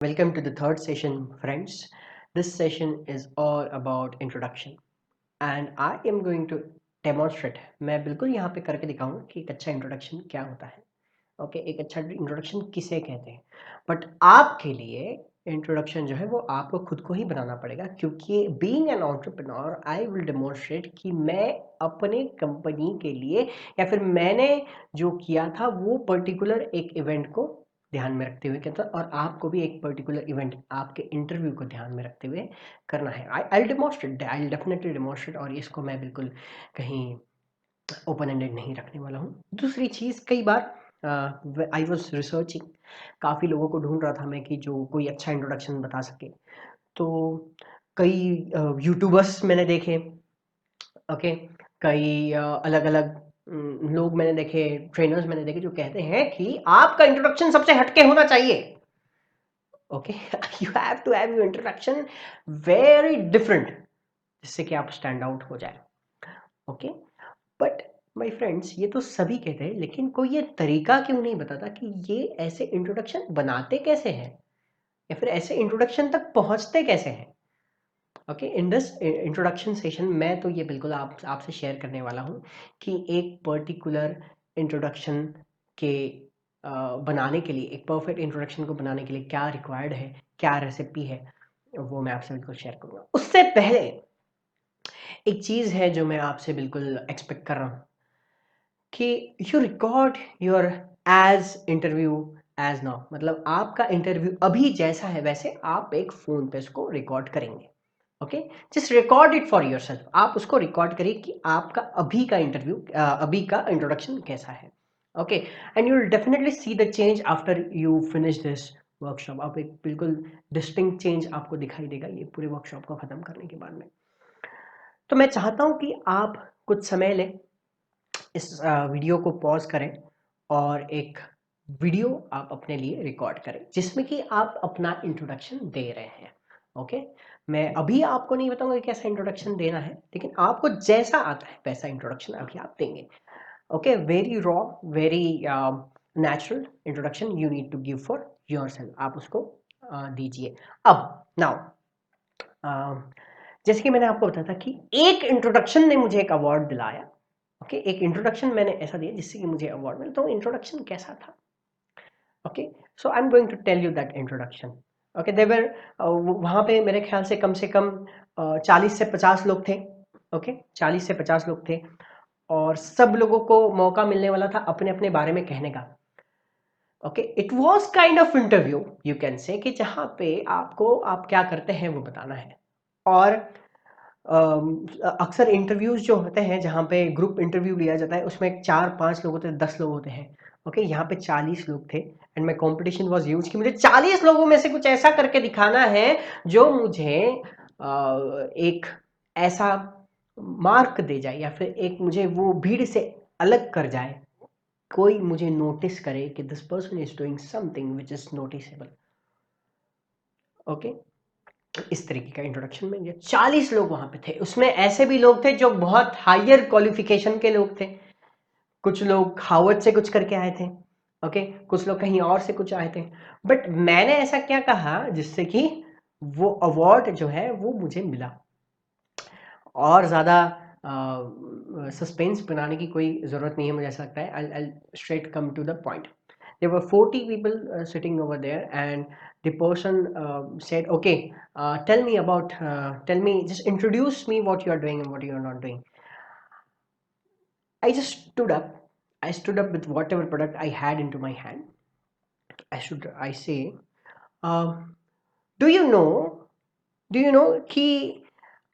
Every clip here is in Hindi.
Welcome to the third session, friends. This session is all about introduction, and I am going to demonstrate. मैं बिल्कुल यहाँ पे करके दिखाऊंगा कि एक अच्छा इंट्रोडक्शन क्या होता है. ओके एक अच्छा इंट्रोडक्शन किसे कहते हैं. बट आपके लिए इंट्रोडक्शन जो है वो आपको खुद को ही बनाना पड़ेगा, क्योंकि being an entrepreneur I will demonstrate कि मैं अपने कंपनी के लिए या फिर मैंने जो किया था वो पर्टिकुलर एक इवेंट को ध्यान में रखते हुए कहता, और आपको भी एक पर्टिकुलर इवेंट आपके इंटरव्यू को ध्यान में रखते हुए करना है. आई डेमोन्स्ट्रेट, आई डेफिनेटली डेमोन्स्ट्रेट, और इसको मैं बिल्कुल कहीं ओपन एंडेड नहीं रखने वाला हूँ. दूसरी चीज़, कई बार आई वॉज रिसर्चिंग, काफ़ी लोगों को ढूंढ रहा था मैं कि जो कोई अच्छा इंट्रोडक्शन बता सके. तो कई यूट्यूबर्स मैंने देखे. ओके कई अलग अलग लोग मैंने देखे, ट्रेनर्स मैंने देखे जो कहते हैं कि आपका इंट्रोडक्शन सबसे हटके होना चाहिए. Okay you have to have your introduction very different, जिससे कि आप स्टैंड आउट हो जाए. ओके बट माय फ्रेंड्स, ये तो सभी कहते हैं, लेकिन कोई ये तरीका क्यों नहीं बताता कि ये ऐसे इंट्रोडक्शन बनाते कैसे हैं या फिर ऐसे इंट्रोडक्शन तक पहुंचते कैसे हैं. Okay in this introduction session मैं तो ये बिल्कुल आपसे शेयर करने वाला हूँ कि एक पर्टिकुलर इंट्रोडक्शन के बनाने के लिए, एक परफेक्ट इंट्रोडक्शन को बनाने के लिए क्या रिक्वायर्ड है, क्या रेसिपी है, वो मैं आपसे बिल्कुल शेयर करूँगा. उससे पहले एक चीज़ है जो मैं आपसे बिल्कुल एक्सपेक्ट कर रहा हूँ कि you record your as interview as now. मतलब आपका इंटरव्यू अभी जैसा है वैसे आप एक फ़ोन पे उसको रिकॉर्ड करेंगे. Okay just record it for yourself. आप उसको रिकॉर्ड करिए कि आपका अभी का इंटरव्यू, अभी का इंट्रोडक्शन कैसा है. Okay and you will definitely see the change after you finish this workshop. आप एक बिल्कुल डिस्टिंक्ट चेंज आपको दिखाई देगा ये पूरे वर्कशॉप को ख़त्म करने के बाद में. तो मैं चाहता हूँ कि आप कुछ समय लें, इस वीडियो को पॉज करें और एक वीडियो आप अपने लिए रिकॉर्ड करें जिसमें कि आप अपना इंट्रोडक्शन दे रहे हैं. ओके मैं अभी आपको नहीं बताऊंगा कि कैसा इंट्रोडक्शन देना है, लेकिन आपको जैसा आता है वैसा इंट्रोडक्शन अभी आप देंगे. Okay very raw, very natural introduction you need to give for yourself. आप उसको दीजिए. अब नाउ जैसे कि मैंने आपको बताया था कि एक इंट्रोडक्शन ने मुझे एक अवार्ड दिलाया. ओके एक इंट्रोडक्शन मैंने ऐसा दिया जिससे कि मुझे अवार्ड मिला. तो इंट्रोडक्शन कैसा था? Okay so I am going to tell you that introduction. Okay देवर वहाँ पे मेरे ख्याल से कम 40 से 50 लोग थे. ओके 40 से 50 लोग थे और सब लोगों को मौका मिलने वाला था अपने अपने बारे में कहने का. Okay it was kind of interview you can say कि जहाँ पे आपको आप क्या करते हैं वो बताना है. और अक्सर इंटरव्यूज जो होते हैं जहाँ पे ग्रुप इंटरव्यू लिया जाता है उसमें 4-5 लोग होते हैं, 10 लोग होते हैं. ओके यहाँ पे 40 लोग थे and my competition was huge कि मुझे 40 लोगों में से कुछ ऐसा करके दिखाना है जो मुझे एक ऐसा मार्क दे जाए या फिर एक मुझे वो भीड़ से अलग कर जाए, कोई मुझे नोटिस करे कि this person is doing something which is noticeable. Okay इस तरीके का इंट्रोडक्शन में 40 लोग वहां पे थे. उसमें ऐसे भी लोग थे जो बहुत हायर क्वालिफिकेशन के लोग थे. कुछ लोग हार्वर्ड से कुछ करके आए थे. ओके कुछ लोग कहीं और से कुछ आए थे. बट मैंने ऐसा क्या कहा जिससे कि वो अवार्ड जो है वो मुझे मिला. और ज़्यादा सस्पेंस बनाने की कोई ज़रूरत नहीं है, मुझे ऐसा लगता है. I'll straight come to the point. There were 40 people sitting over there, and the person said, "Okay, tell me, just introduce me what you are doing and what you are not doing." I just stood up. I stood up with whatever product I had into my hand. I say, uh, "Do you know? Do you know कि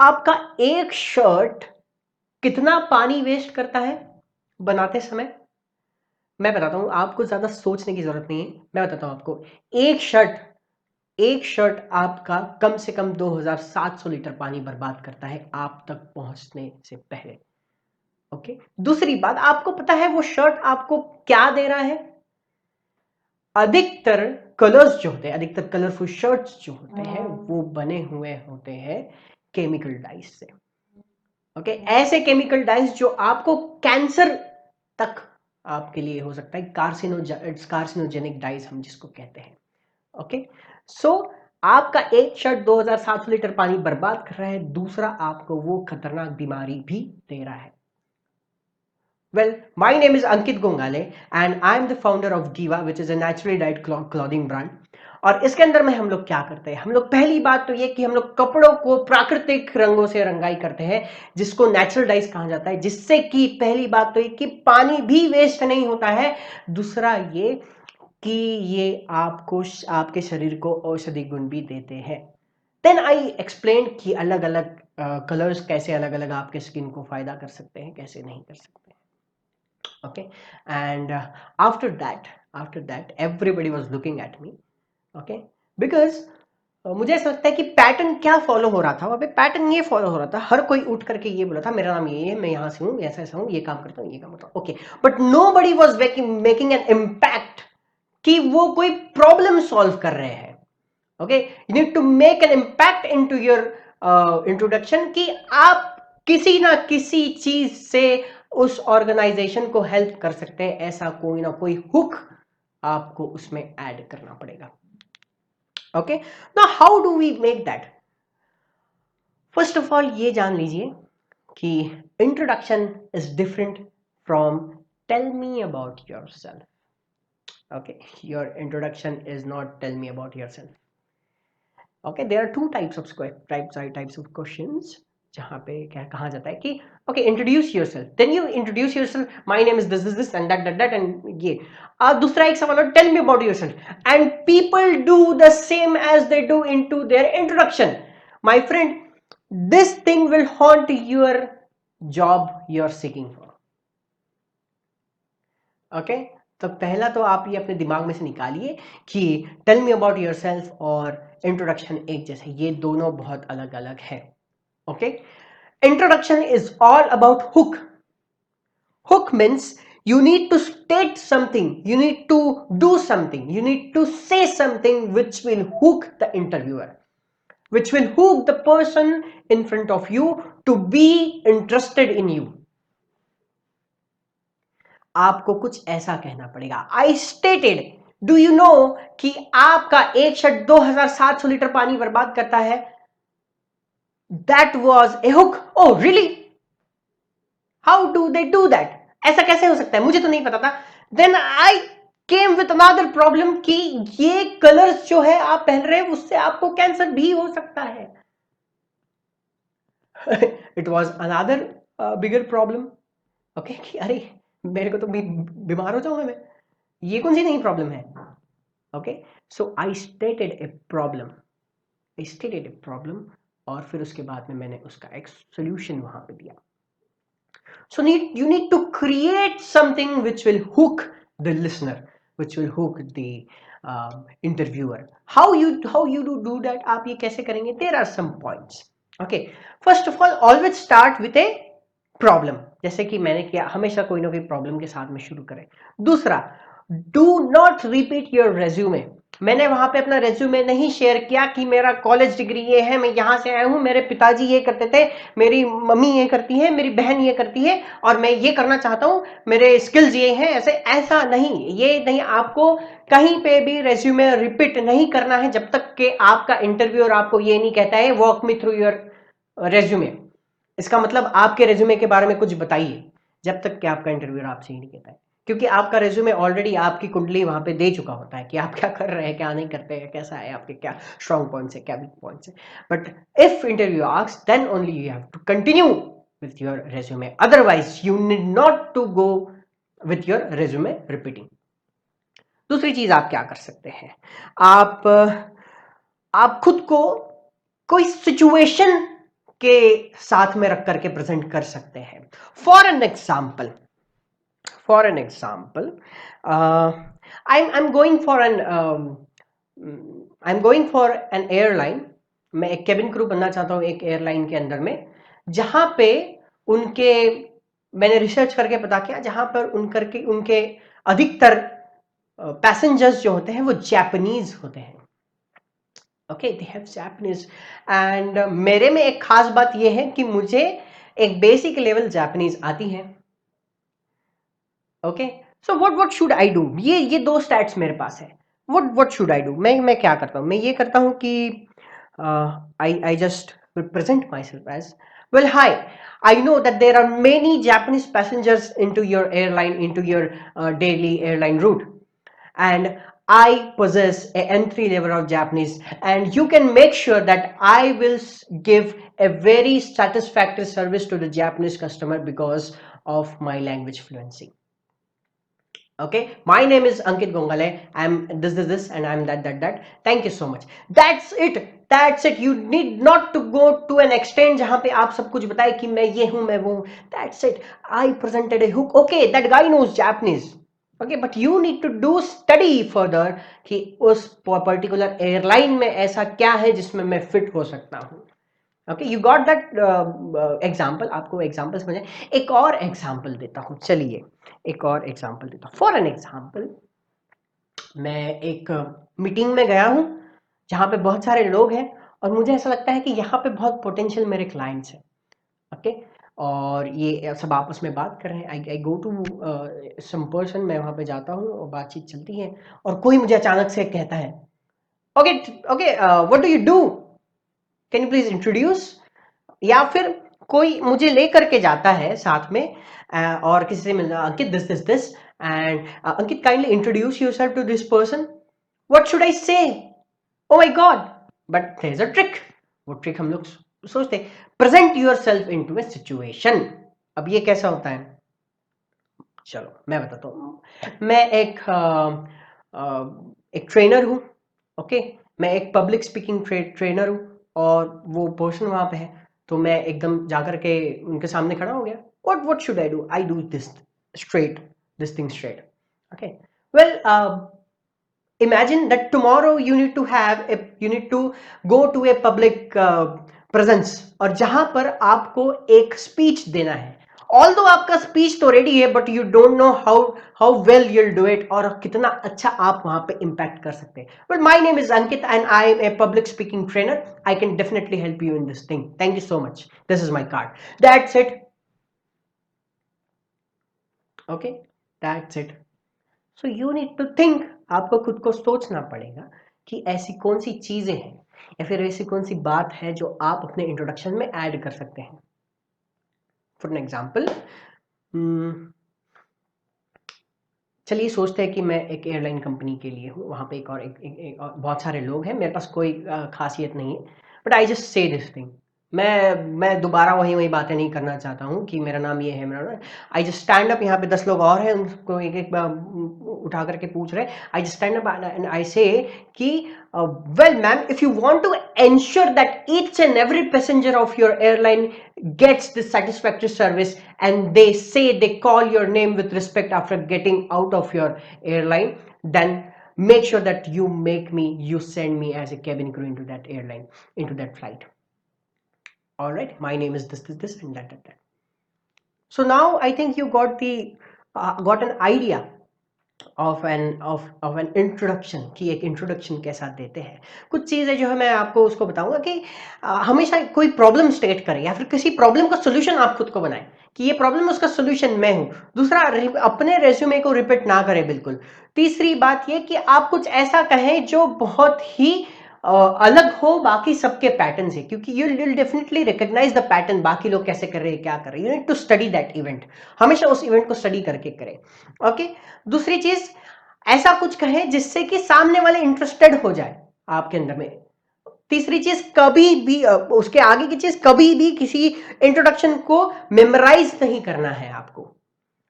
आपका एक शर्ट कितना पानी वेस्ट करता है बनाते समय?" मैं बताता हूँ, आपको ज़्यादा सोचने की ज़रूरत नहीं है. मैं बताता हूँ आपको. एक शर्ट आपका कम से कम 2700 लीटर पानी बर्बाद करता है आप तक पहुंचने से पहले. ओके दूसरी बात, आपको पता है वो शर्ट आपको क्या दे रहा है? अधिकतर कलर्स जो होते हैं, अधिकतर कलरफुल शर्ट्स जो होते हैं वो बने हुए होते हैं केमिकल डाइज से. ओके ऐसे केमिकल डाइज जो आपको कैंसर तक आपके लिए हो सकता है. कार्सिनोजेनिक डाइज हम जिसको कहते हैं. ओके सो आपका एक शर्ट 2700 लीटर पानी बर्बाद कर रहा है, दूसरा आपको वो खतरनाक बीमारी भी दे रहा है। Well, my name is Ankit Gongale and I am the founder of Diva, which is a naturally dyed clothing brand. और इसके अंदर में हम लोग क्या करते हैं, हम लोग पहली बात तो ये कि हम लोग कपड़ों को प्राकृतिक रंगों से रंगाई करते हैं, जिसको नेचुरल डाइज कहा जाता है, जिससे कि पहली बात तो ये कि पानी भी वेस्ट नहीं होता है, दूसरा ये कि ये आपको आपके शरीर को औषधि गुण भी देते हैं। देन आई एक्सप्लेन कि अलग अलग कलर्स कैसे अलग अलग आपके स्किन को फायदा कर सकते हैं, कैसे नहीं कर सकते हैं। Okay, and after that everybody was looking at me, okay, because मुझे ऐसा लगता है कि पैटर्न क्या फॉलो हो रहा था वहाँ पे, पैटर्न ये फॉलो हो रहा था, हर कोई उठ करके ये बोला था मेरा नाम ये है, मैं यहाँ से हूँ, ऐसा ऐसा हूँ, ये काम करता हूँ, ये काम करता हूँ, okay, but nobody was making an impact कि वो कोई प्रॉब्लम सॉल्व कर रहे हैं। Okay, you need to make an impact into your introduction कि आप किसी ना किसी चीज से उस ऑर्गेनाइजेशन को हेल्प कर सकते हैं, ऐसा कोई ना कोई हुक आपको उसमें ऐड करना पड़ेगा। Okay, now how do we make that? First of all ये जान लीजिए कि introduction is different from tell me about yourself. Okay, your introduction is not tell me about yourself. Okay, there are two types of questions जहाँ पे क्या कहा जाता है कि okay, introduce yourself, then you introduce yourself, my name is this and that and ये दूसरा एक सवाल है tell me about yourself, and people do the same as they do into their introduction. My friend, this thing will haunt your job you're seeking for. Okay, तो पहला तो आप ये अपने दिमाग में से निकालिए कि टेल मी अबाउट योरसेल्फ और इंट्रोडक्शन एक जैसे, ये दोनों बहुत अलग अलग है। Okay, introduction is all about hook. Hook means you need to state something, you need to do something, you need to say something which will hook the interviewer, which will hook the person in front of you to be interested in you. आपको कुछ ऐसा कहना पड़ेगा, आई स्टेटेड, डू यू नो कि आपका एक शर्ट 2700 लीटर पानी बर्बाद करता है? That was a hook. Oh really? How do they do that? ऐसा कैसे हो सकता है, मुझे तो नहीं पता था. Then I came with another problem कि ये कलर्स जो है आप पहन रहे हैं उससे आपको कैंसर भी हो सकता है. It was another bigger problem. Okay, कि अरे मेरे को तो बीमार हो जाऊंगा मैं, ये कौन सी नई प्रॉब्लम है. Okay, so I stated a problem, और फिर उसके बाद में मैंने उसका एक सोल्यूशन वहां पे दिया. So you need to create something which will hook the listener, which will hook the interviewer. How you do that? आप ये कैसे करेंगे? There are some points. Okay, first of all, always start with a problem. जैसे कि मैंने किया, हमेशा कोई ना कोई प्रॉब्लम के साथ में शुरू करें. दूसरा, do not repeat your resume. मैंने वहां पे अपना रेज्यूमे नहीं शेयर किया कि मेरा कॉलेज डिग्री ये है, मैं यहां से आया हूं, मेरे पिताजी ये करते थे, मेरी मम्मी ये करती है, मेरी बहन ये करती है और मैं ये करना चाहता हूं, मेरे स्किल्स ये हैं, ऐसा नहीं. ये नहीं, आपको कहीं पे भी रेज्यूमे रिपीट नहीं करना है जब तक कि आपका इंटरव्यूअर आपको ये नहीं कहता है walk me through your resume. इसका मतलब आपके रेज्यूमे के बारे में कुछ बताइए, जब तक कि आपका इंटरव्यूअर आपसे ही नहीं कहता है, क्योंकि आपका रेज्यूमे ऑलरेडी आपकी कुंडली वहां पे दे चुका होता है कि आप क्या कर रहे हैं, क्या नहीं करते हैं, कैसा है, आपके क्या स्ट्रॉन्ग पॉइंट्स है, क्या वीक पॉइंट्स है. But if interview asks, then only you have to continue with your resume, otherwise you need not to go with your resume repeating. दूसरी चीज आप क्या कर सकते हैं, आप खुद को कोई सिचुएशन के साथ में रख करके प्रेजेंट कर सकते हैं. For an example, I'm going for an airline. मैं एक केबिन क्रू बनना चाहता हूं एक एयरलाइन के अंदर में, जहां पे उनके, मैंने रिसर्च करके पता किया, जहां पर उनके अधिकतर पैसेंजर्स जो होते हैं वो जापानीज होते हैं. Okay, they have Japanese, and मेरे में एक खास बात ये है कि मुझे एक बेसिक लेवल जापानीज आती है. Okay, so what should I do? ये दो स्टैट्स मेरे पास है. what should I do? मैं क्या करता हूँ? मैं ये करता हूँ कि I just will present myself as, well, hi, I know that there are many Japanese passengers into your airline, into your daily airline route, and I possess a entry level of Japanese, and you can make sure that I will give a very satisfactory service to the Japanese customer because of my language fluency. Okay, my name is Ankit Gongale. I'm this, and I'm that. Thank you so much. That's it. You need not to go to an extent जहां पे आप सब कुछ बताए कि मैं ये हूं, मैं वो हूं. That's it. I presented a hook. Okay, that guy knows Japanese. Okay, but you need to do study further कि उस particular airline में ऐसा क्या है जिसमें मैं fit हो सकता हूं. Okay, you got that example. आपको एग्जाम्पल समझ आए? एक और एग्जाम्पल देता हूं. चलिए, एक और एग्जाम्पल देता हूं. फॉर एन एग्जाम्पल, मैं एक मीटिंग में गया हूं जहां पे बहुत सारे लोग हैं और मुझे ऐसा लगता है कि यहाँ पे बहुत पोटेंशियल मेरे क्लाइंट्स हैं. ओके, और ये सब आपस में बात कर रहे हैं. आई गो टू सम पर्सन. मैं वहां पे जाता हूँ और बातचीत चलती है और कोई मुझे अचानक से कहता है, okay okay, what do you do, can you please introduce. या फिर कोई मुझे लेकर के जाता है साथ में और किसी से मिलना, Ankit this and Ankit kindly introduce yourself to this person. What should I say? Oh my god, but there is a trick. वो ट्रिक हम लोग सोचते, present yourself into a situation. अब ये कैसा होता है? चलो मैं बताता हूँ. मैं एक ट्रेनर हूँ. ओके, मैं एक पब्लिक स्पीकिंग ट्रेनर हूँ और वो पर्सन वहां पे है. तो मैं एकदम जाकर के उनके सामने खड़ा हो गया. What should I do? I do this thing straight. Okay, well, imagine that tomorrow you need to go to a public presence और जहां पर आपको एक स्पीच देना है. ऑल्दो आपका स्पीच तो रेडी है, but you don't know how well you'll do it और कितना अच्छा आप वहां पे इंपैक्ट कर सकते हैं. But my name is Ankit and I am a public speaking trainer. I can definitely help you in this thing. Thank you so much. This is my card. That's it. Okay, that's it. So you need to think. आपको खुद को सोचना पड़ेगा कि ऐसी कौन सी चीजें हैं या फिर ऐसी कौन सी बात है जो आप अपने इंट्रोडक्शन में ऐड कर सकते हैं. फॉर एन एग्जाम्पल, चलिए सोचते हैं कि मैं एक एयरलाइन कंपनी के लिए हूँ. वहाँ पे और बहुत सारे लोग हैं. मेरे पास कोई खासियत नहीं है, but I just say this thing. मैं दोबारा वही बातें नहीं करना चाहता हूँ कि मेरा नाम ये है, मेरा. I just stand up. यहाँ पे 10 लोग और हैं, उनको एक उठा करके पूछ रहे. I just stand up and I से कि well, ma'am, if you want to ensure that each and every passenger of your airline gets this satisfactory service and they say they call your name with respect after getting out of your airline, then make sure that you send me as a cabin crew into that airline, into that flight. All right, my name is this and that. So now I think you got an idea of an introduction कि एक इंट्रोडक्शन कैसा देते हैं. कुछ चीज़ें जो है मैं आपको उसको बताऊंगा कि हमेशा कोई प्रॉब्लम स्टेट करें या फिर किसी प्रॉब्लम का सोल्यूशन आप खुद को बनाएं कि ये प्रॉब्लम, उसका सोल्यूशन मैं हूं. दूसरा, अपने रेज्यूमे को रिपीट ना करें बिल्कुल. तीसरी बात ये कि आप कुछ ऐसा कहें जो बहुत ही अलग हो बाकी सबके पैटर्न से, क्योंकि you will definitely recognise the pattern. बाकी लोग कैसे कर रहे हैं, क्या कर रहे हैं. You need to study that event. हमेशा उस इवेंट को स्टडी करके करें. ओके, दूसरी चीज, ऐसा कुछ कहें जिससे कि सामने वाले इंटरेस्टेड हो जाए आपके अंदर में. तीसरी चीज, कभी भी उसके आगे की चीज, कभी भी किसी इंट्रोडक्शन को मेमोराइज नहीं करना है आपको.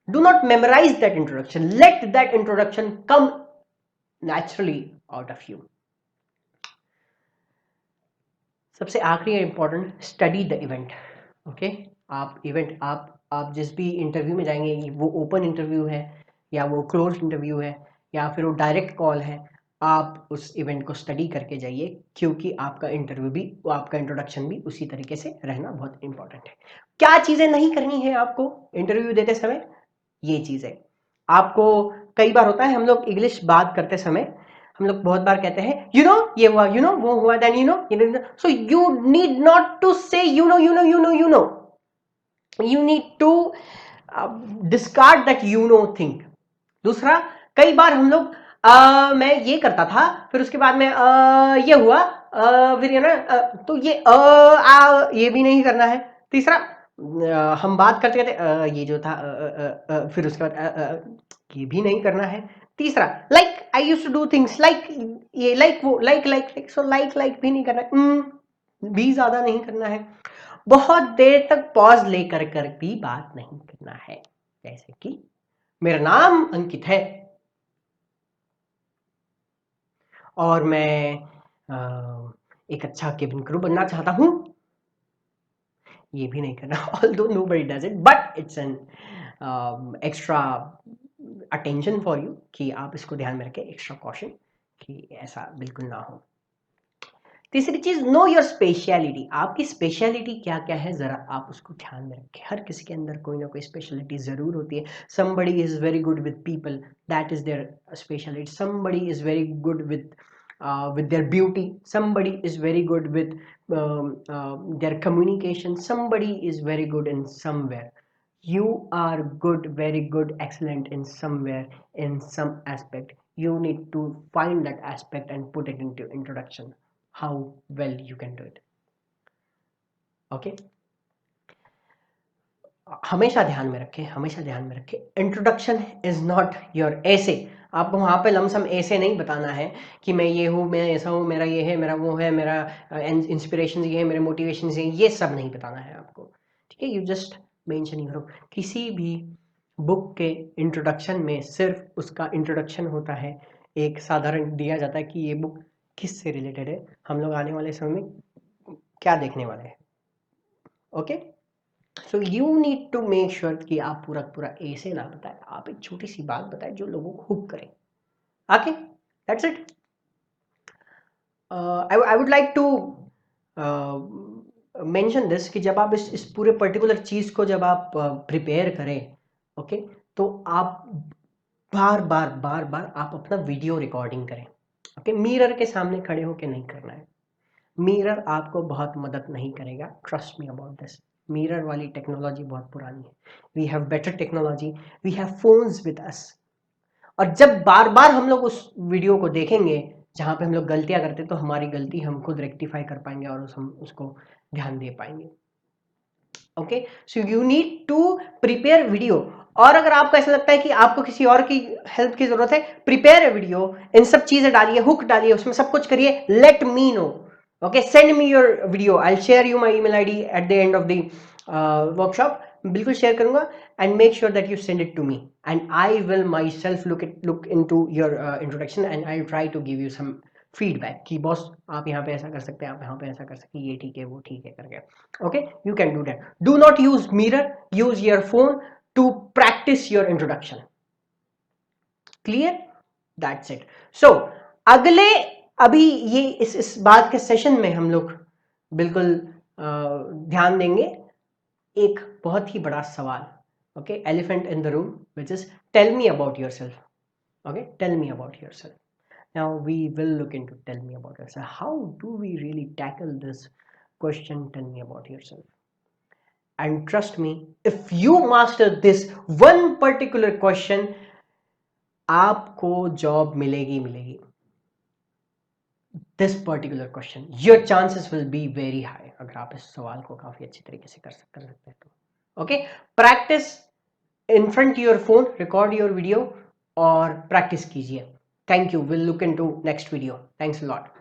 Do not memorise that introduction. Let that introduction come naturally out of you. सबसे आखिरी important, study the event. Okay, आप जिस भी इंटरव्यू में जाएंगे, वो ओपन इंटरव्यू है या वो क्लोज इंटरव्यू है या फिर वो डायरेक्ट कॉल है, आप उस इवेंट को स्टडी करके जाइए, क्योंकि आपका इंटरव्यू भी, आपका इंट्रोडक्शन भी उसी तरीके से रहना बहुत इंपॉर्टेंट है. क्या चीजें नहीं करनी है आपको इंटरव्यू देते समय? ये चीजें आपको, कई बार होता है हम लोग इंग्लिश बात करते समय हम लोग बहुत बार कहते हैं यू नो ये हुआ, यू नो वो हुआ, then you know. So you need not to say you know. You need to discard that you know thing. दूसरा, कई बार हम लोग मैं ये करता था, फिर उसके बाद में ये हुआ, फिर ये ना, तो ये ये भी नहीं करना है। तीसरा, हम बात करते करते ये जो था, फिर उसके बाद ये भी नहीं करना है। तीसरा, like I use to do things like, ये लाइक वो like like like, so like like भी नहीं करना है, भी ज्यादा नहीं करना है। बहुत देर तक पॉज लेकर कर भी बात नहीं करना है। जैसे कि मेरा नाम अंकित है और मैं एक अच्छा केबिन क्रू बनना चाहता हूं, ये भी नहीं करना। Although nobody does it, but it's an extra attention for you कि आप इसको ध्यान में रखें, एक्स्ट्रा कॉशन कि ऐसा बिल्कुल ना हो। तीसरी चीज, नो योर स्पेशलिटी। आपकी स्पेशलिटी क्या क्या है, जरा आप उसको ध्यान में रखें। हर किसी के अंदर कोई ना कोई स्पेशलिटी जरूर होती है। somebody is very good with people, that is their specialty. Somebody is very good with their beauty. Somebody is very good with their communication. Somebody is very good in somewhere. You are good, very good, excellent in somewhere, in some aspect. You need to find that aspect and put it into introduction, how well you can do it. Okay, हमेशा ध्यान में रखें, हमेशा ध्यान में रखें, इंट्रोडक्शन इज नॉट योर ऐसे। आपको वहां पे लमसम ऐसे नहीं बताना है कि मैं ये हूँ, मैं ऐसा हूँ, मेरा ये है, मेरा वो है, मेरा इंस्पिरेशन ये है, मेरे मोटिवेशन ये, ये सब नहीं बताना है आपको। ठीक है, यू जस्ट मेंशन योर, किसी भी बुक के इंट्रोडक्शन में सिर्फ उसका इंट्रोडक्शन होता है, एक साधारण दिया जाता है कि ये बुक किस से रिलेटेड है, हम लोग आने वाले समय में क्या देखने वाले हैं। Okay, so you need to make sure कि आप पूरा पूरा ऐसे ना बताएं, आप एक छोटी सी बात बताएं जो लोगों को हुक करे। Okay, that's it. I would like to mention this कि जब आप इस पूरे पर्टिकुलर चीज को जब आप प्रिपेयर करें, ओके, तो आप बार बार बार बार आप अपना वीडियो रिकॉर्डिंग करें। ओके, मिरर के सामने खड़े होकर नहीं करना है। मिरर आपको बहुत मदद नहीं करेगा, trust me about this. Mirror वाली टेक्नोलॉजी बहुत पुरानी है। We have better technology, we have phones with us. और जब बार बार हम लोग उस वीडियो को देखेंगे जहां पे हम लोग गलतियां करते हैं, तो हमारी गलती हम खुद रेक्टिफाई कर पाएंगे और हम उसको ध्यान दे पाएंगे। Okay, so you need to prepare video. और अगर आपको ऐसा लगता है कि आपको किसी और की हेल्प की जरूरत है, प्रिपेयर ए वीडियो, इन सब चीजें डालिए, हुक डालिए, उसमें सब कुछ करिए, let me know. Okay, send me your video, I will share you my email ID at the end of the workshop. बिल्कुल शेयर करूंगा, and make sure that you send it to me and I will my self look into your introduction and I will try to give you some feedback कि बॉस आप यहाँ पे ऐसा कर सकते हैं, आप यहाँ पे ऐसा कर सकते हैं, ये ठीक है, वो ठीक है करके। Okay, you can do that. Do not use mirror, use your phone to practice your introduction. Clear? That's it. So अगले, अभी ये इस बात के सेशन में हम लोग बिल्कुल ध्यान देंगे एक बहुत ही बड़ा सवाल। Okay, elephant in the room, which is tell me about yourself. Okay, tell me about yourself. Now we will look into tell me about yourself. How do we really tackle this question, tell me about yourself? And trust me, if you master this one particular question, आपको जॉब मिलेगी मिलेगी। This particular question, your chances will be very high अगर आप इस सवाल को काफी अच्छी तरीके से कर सकते हैं तो। Okay, practice in front your phone, record your video और प्रैक्टिस कीजिए। Thank you, will look into next video. Thanks a lot.